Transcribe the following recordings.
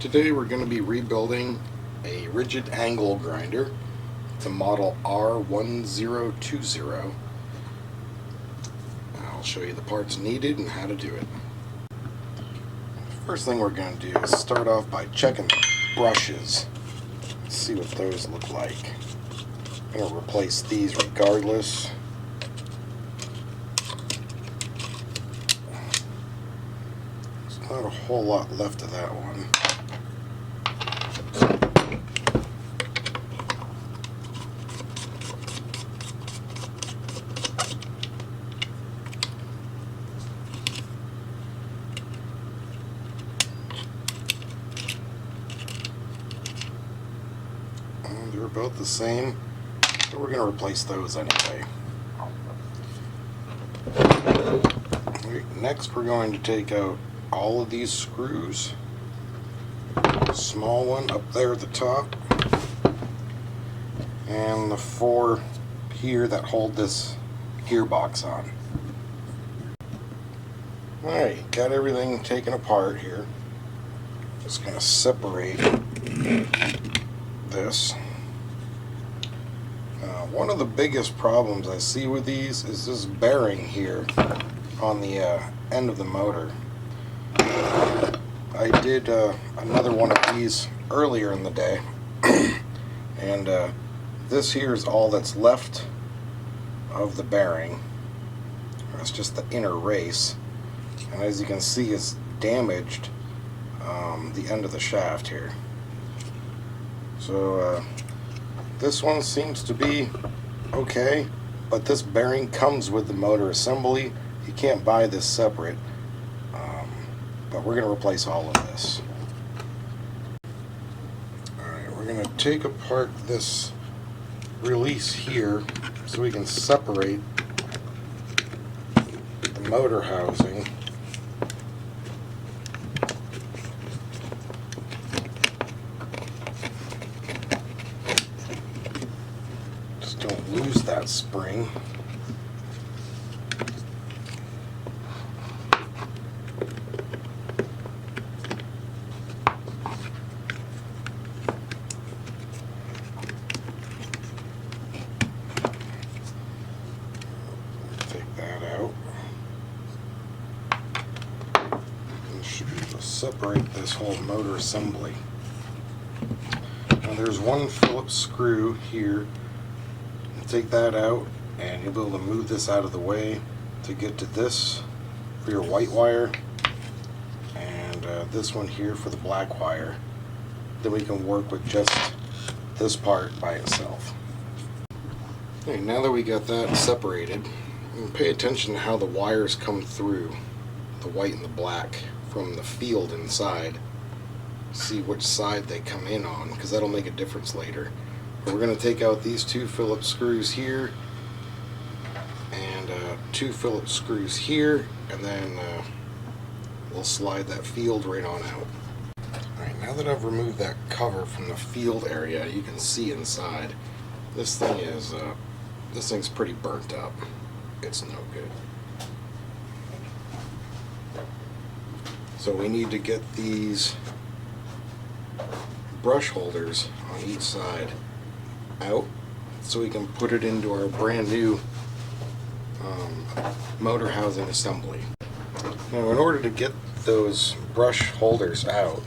Today we're going to be rebuilding a Ridgid angle grinder. It's a model R1020. I'll show you the parts needed and how to do it. First thing we're going to do is start off by checking the brushes. Let's see what those look like. I'm going to replace these regardless. There's not a whole lot left of that one. They're about the same, so we're going to replace those anyway. Next we're going to take out all of these screws. Small one up there at the top, and the 4 here that hold this gearbox on. Alright, got everything taken apart here. Just going to separate this. One of the biggest problems I see with these is this bearing here on the end of the motor. I did another one of these earlier in the day, and this here is all that's left of the bearing. That's just the inner race, and as you can see, it's damaged the end of the shaft here. So this one seems to be okay, but this bearing comes with the motor assembly. You can't buy this separate, but we're going to replace all of this. Alright, we're going to take apart this release here so we can separate the motor housing. Don't lose that spring. Take that out. And should separate this whole motor assembly. Now there's one Phillips screw here. Take that out, and you'll be able to move this out of the way to get to this for your white wire, and this one here for the black wire. Then we can work with just this part by itself. Okay, now that we got that separated, you can pay attention to how the wires come through, the white and the black, from the field inside. See which side they come in on, because that'll make a difference later. We're going to take out these 2 Phillips screws here and 2 Phillips screws here, and then we'll slide that field right on out. Alright, now that I've removed that cover from the field area, you can see inside. This thing's pretty burnt up. It's no good. So we need to get these brush holders on each side out so we can put it into our brand new motor housing assembly. Now, in order to get those brush holders out,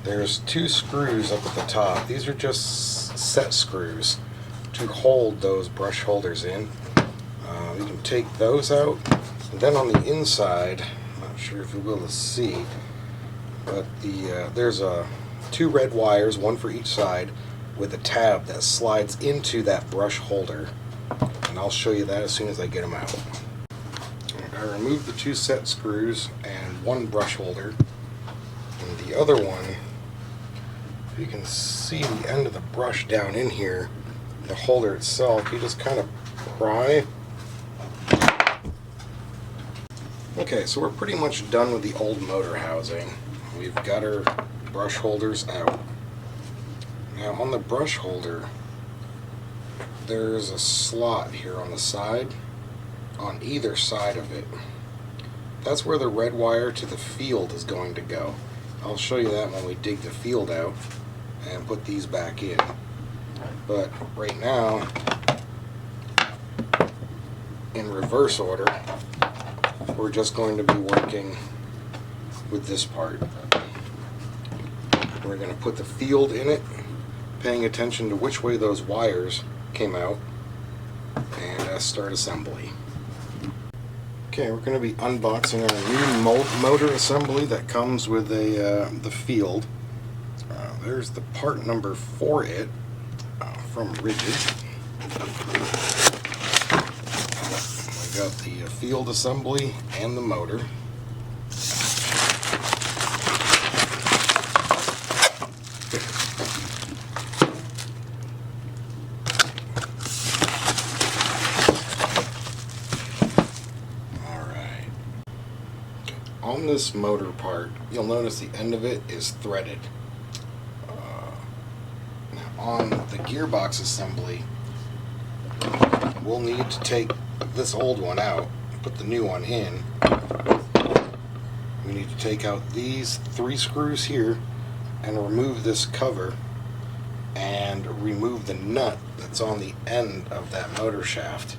there's 2 screws up at the top. These are just set screws to hold those brush holders in. You can take those out, and then on the inside, I'm not sure if you'll be able to see, but there's 2 red wires, one for each side, with a tab that slides into that brush holder, and I'll show you that as soon as I get them out. I removed the 2 set screws and 1 brush holder, and the other one, if you can see the end of the brush down in here, the holder itself, you just kind of pry. Okay, so we're pretty much done with the old motor housing. We've got our brush holders out. Now on the brush holder, there's a slot here on the side, on either side of it. That's where the red wire to the field is going to go. I'll show you that when we dig the field out and put these back in. But right now, in reverse order, we're just going to be working with this part. We're going to put the field in it, paying attention to which way those wires came out, and start assembly. Okay, we're going to be unboxing our new motor assembly that comes with the field. There's the part number for it from Ridgid. We got the field assembly and the motor. On this motor part, you'll notice the end of it is threaded. Now on the gearbox assembly, we'll need to take this old one out, put the new one in. We need to take out these 3 screws here and remove this cover and remove the nut that's on the end of that motor shaft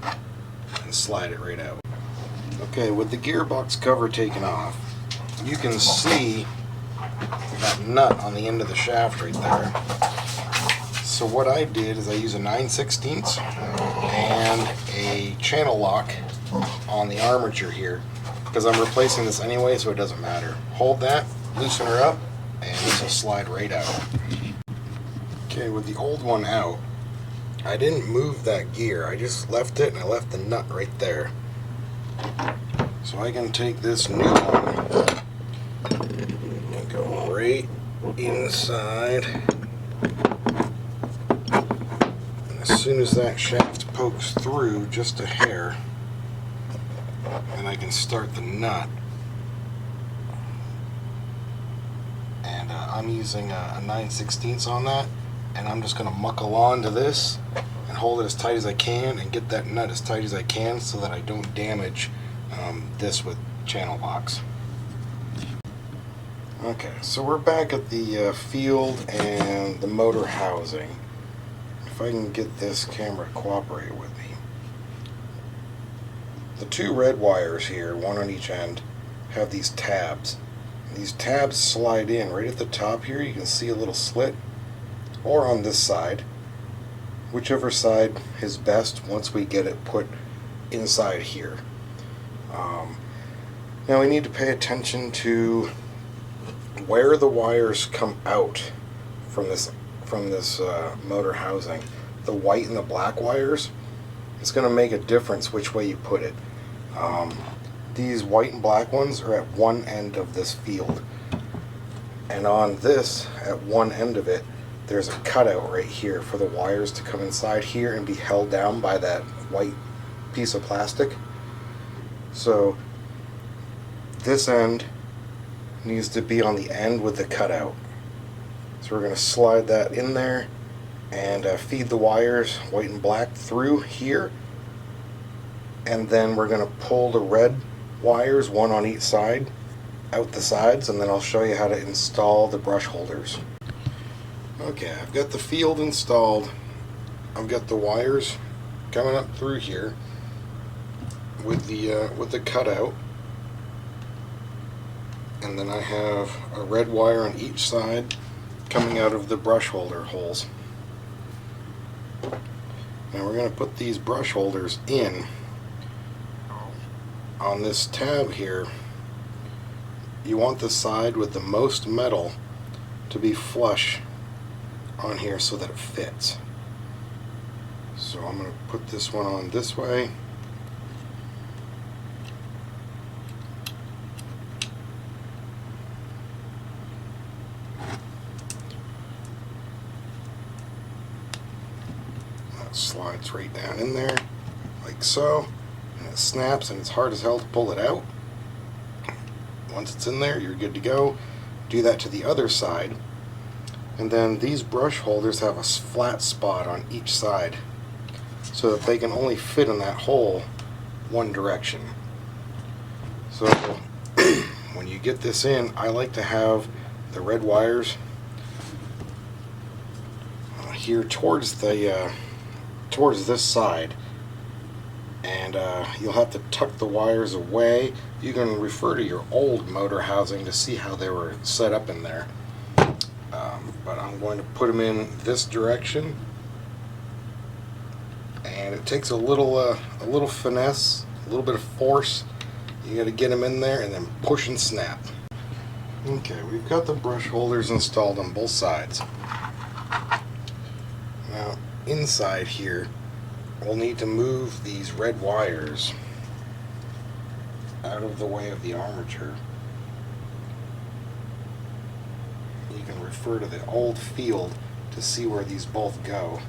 and slide it right out. Okay, with the gearbox cover taken off, you can see that nut on the end of the shaft right there. So what I did is I used a 9/16 and a channel lock on the armature here, because I'm replacing this anyway, so it doesn't matter. Hold that, loosen her up, and this will slide right out. Okay, with the old one out, I didn't move that gear, I just left it and I left the nut right there. So I can take this new one and go right inside. And as soon as that shaft pokes through just a hair, then I can start the nut. And I'm using a 9/16 on that, and I'm just going to muckle on to this and hold it as tight as I can and get that nut as tight as I can so that I don't damage this with channel locks. Okay, so we're back at the field and the motor housing. If I can get this camera to cooperate with me. The 2 red wires here, one on each end, have these tabs. And these tabs slide in right at the top here. You can see a little slit, or on this side, whichever side is best once we get it put inside here. Now we need to pay attention to where the wires come out from this motor housing. The white and the black wires, it's going to make a difference which way you put it. These white and black ones are at one end of this field, and on this, at one end of it, there's a cutout right here for the wires to come inside here and be held down by that white piece of plastic. So this end needs to be on the end with the cutout. So we're going to slide that in there and feed the wires, white and black, through here. And then we're going to pull the red wires, one on each side, out the sides, and then I'll show you how to install the brush holders. Okay, I've got the field installed. I've got the wires coming up through here with the cutout, and then I have a red wire on each side coming out of the brush holder holes. Now we're going to put these brush holders in on this tab here. You want the side with the most metal to be flush on here so that it fits. So I'm going to put this one on this way. That slides right down in there like so, and it snaps, and it's hard as hell to pull it out. Once it's in there, you're good to go. Do that to the other side. And then these brush holders have a flat spot on each side so that they can only fit in that hole one direction. So when you get this in, I like to have the red wires here towards the towards this side, and you'll have to tuck the wires away. You can refer to your old motor housing to see how they were set up in there. But I'm going to put them in this direction, and it takes a little finesse, a little bit of force. You got to get them in there and then push and snap. Okay, we've got the brush holders installed on both sides. Now inside here, we'll need to move these red wires out of the way of the armature. You can refer to the old field to see where these both go.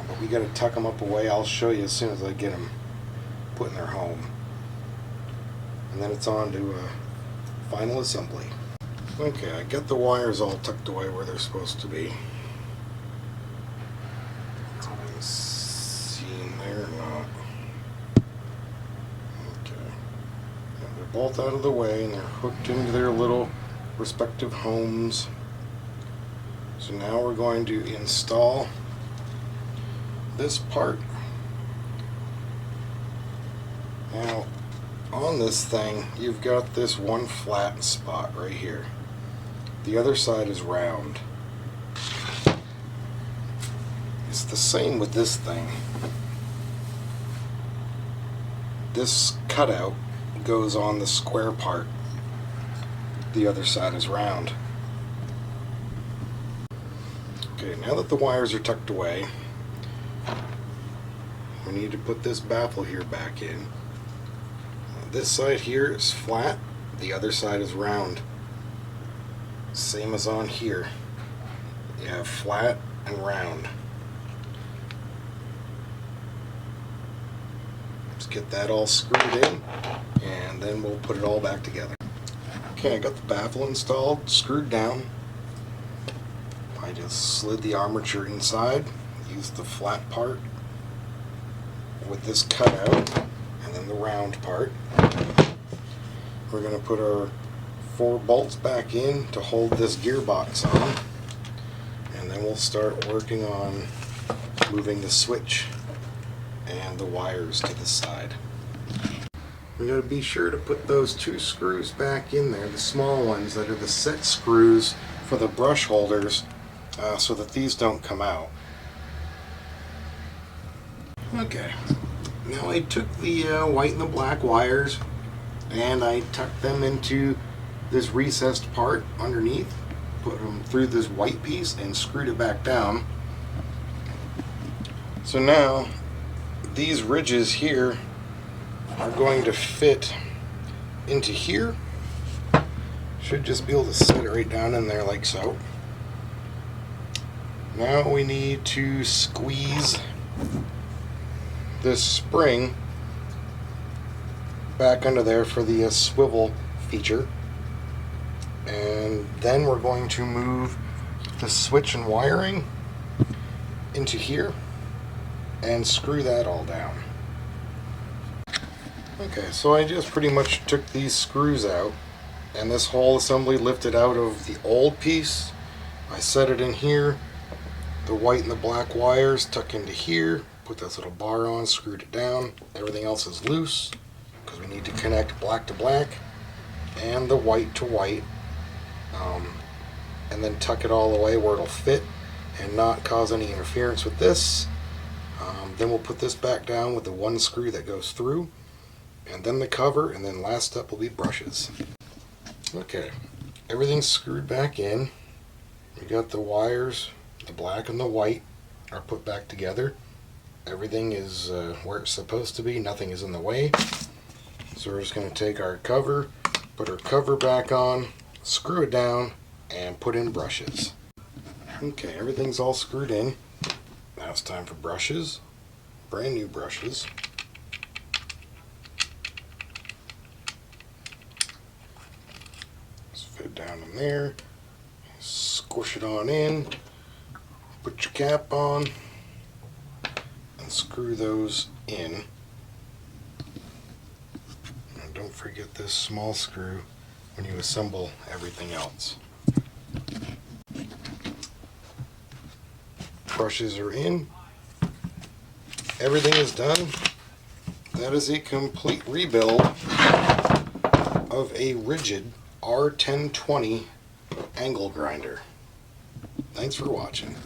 But we got to tuck them up away. I'll show you as soon as I get them put in their home. And then it's on to final assembly. Okay, I got the wires all tucked away where they're supposed to be. Seen there or not? Okay. And they're both out of the way and they're hooked into their little respective homes. So now we're going to install this part. Now on this thing you've got this one flat spot right here. The other side is round. It's the same with this thing. This cutout goes on the square part. The other side is round. Okay, now that the wires are tucked away, we need to put this baffle here back in. This side here is flat, the other side is round. Same as on here. You have flat and round. Let's get that all screwed in, and then we'll put it all back together. Okay, I got the baffle installed, screwed down. I just slid the armature inside, used the flat part with this cutout, and then the round part. We're going to put our 4 bolts back in to hold this gearbox on, and then we'll start working on moving the switch and the wires to the side. We got to be sure to put those 2 screws back in there, the small ones that are the set screws for the brush holders, so that these don't come out. Okay, now I took the white and the black wires and I tucked them into this recessed part underneath, put them through this white piece and screwed it back down. So now these ridges here are going to fit into here. Should just be able to set it right down in there like so. Now we need to squeeze this spring back under there for the swivel feature, and then we're going to move the switch and wiring into here and screw that all down. Okay, so I just pretty much took these screws out, and this whole assembly lifted out of the old piece. I set it in here, the white and the black wires tuck into here, put this little bar on, screwed it down. Everything else is loose because we need to connect black to black and the white to white, and then tuck it all the way where it'll fit and not cause any interference with this. Then we'll put this back down with the 1 screw that goes through, and then the cover, and then last step will be brushes. Okay, everything's screwed back in. We got the wires, the black and the white are put back together. Everything is where it's supposed to be, nothing is in the way. So we're just going to take our cover, put our cover back on, screw it down, and put in brushes. Okay, everything's all screwed in. Now it's time for brushes, brand new brushes. Fit down in there, squish it on in, put your cap on, and screw those in. And don't forget this small screw when you assemble everything else. brushes are in. Everything is done. That is a complete rebuild of a Ridgid R1020 angle grinder. Thanks for watching.